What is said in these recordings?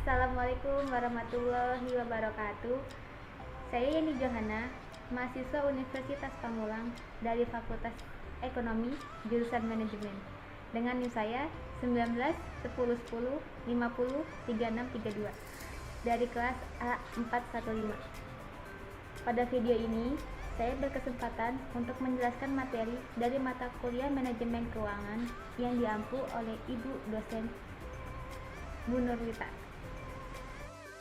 Assalamualaikum warahmatullahi wabarakatuh. Saya Yeni Johana, mahasiswa Universitas Pamulang dari Fakultas Ekonomi, jurusan Manajemen. Dengan NIM saya 19 10 10 50 3632 dari kelas A415. Pada video ini, saya berkesempatan untuk menjelaskan materi dari mata kuliah Manajemen Keuangan yang diampu oleh Ibu dosen Bu Nurwita.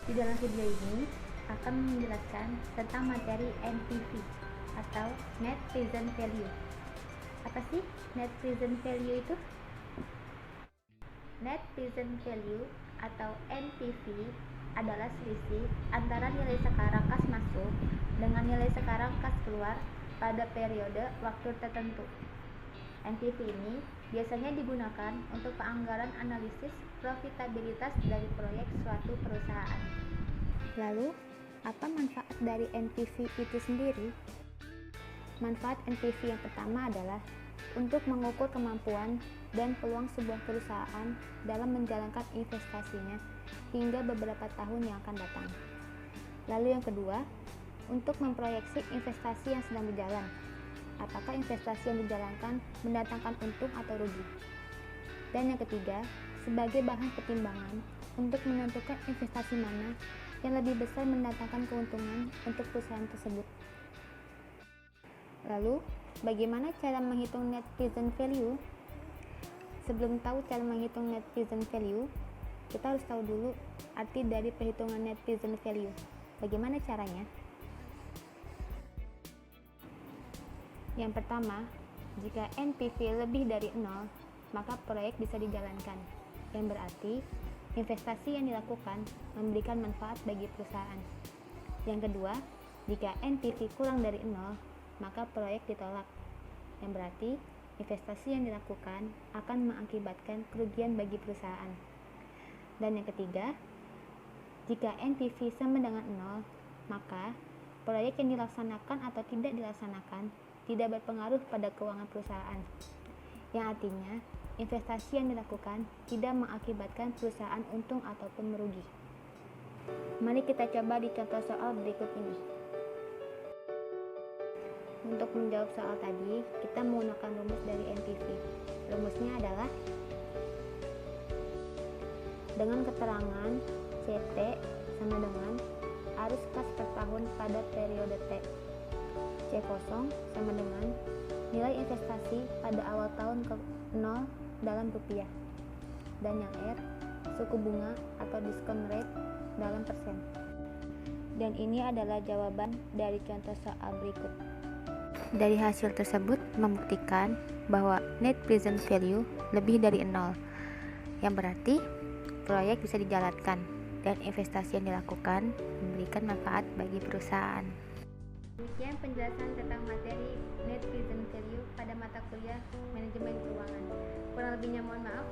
Di dalam video ini akan menjelaskan tentang materi NPV atau Net Present Value. Apa sih Net Present Value itu? Net Present Value atau NPV adalah selisih antara nilai sekarang kas masuk dengan nilai sekarang kas keluar pada periode waktu tertentu. NPV ini biasanya digunakan untuk penganggaran analisis profitabilitas dari proyek suatu perusahaan. Lalu, apa manfaat dari NPV itu sendiri? Manfaat NPV yang pertama adalah untuk mengukur kemampuan dan peluang sebuah perusahaan dalam menjalankan investasinya hingga beberapa tahun yang akan datang. Lalu yang kedua, untuk memproyeksi investasi yang sedang berjalan. Apakah investasi yang dijalankan mendatangkan untung atau rugi? Dan yang ketiga, sebagai bahan pertimbangan untuk menentukan investasi mana yang lebih besar mendatangkan keuntungan untuk perusahaan tersebut. Lalu, bagaimana cara menghitung net present value? Sebelum tahu cara menghitung net present value, kita harus tahu dulu arti dari perhitungan net present value. Bagaimana caranya? Yang pertama, jika NPV lebih dari 0, maka proyek bisa dijalankan, yang berarti investasi yang dilakukan memberikan manfaat bagi perusahaan. Yang kedua, jika NPV kurang dari 0, maka proyek ditolak, yang berarti investasi yang dilakukan akan mengakibatkan kerugian bagi perusahaan. Dan yang ketiga, jika NPV sama dengan 0, maka proyek yang dilaksanakan atau tidak dilaksanakan tidak berpengaruh pada keuangan perusahaan, yang artinya investasi yang dilakukan tidak mengakibatkan perusahaan untung ataupun merugi. Mari kita coba di contoh soal berikut ini. Untuk menjawab soal tadi, kita menggunakan rumus dari NPV. Rumusnya adalah dengan keterangan CT sama dengan arus kas per tahun pada periode T. C0 sama dengan nilai investasi pada awal tahun ke 0 dalam rupiah. Dan yang R, suku bunga atau discount rate dalam persen. Dan ini adalah jawaban dari contoh soal berikut. Dari hasil tersebut membuktikan bahwa net present value lebih dari 0, yang berarti proyek bisa dijalankan dan investasi yang dilakukan memberikan manfaat bagi perusahaan. Demikian penjelasan tentang materi net present value pada mata kuliah Manajemen Keuangan. Kurang lebihnya mohon maaf.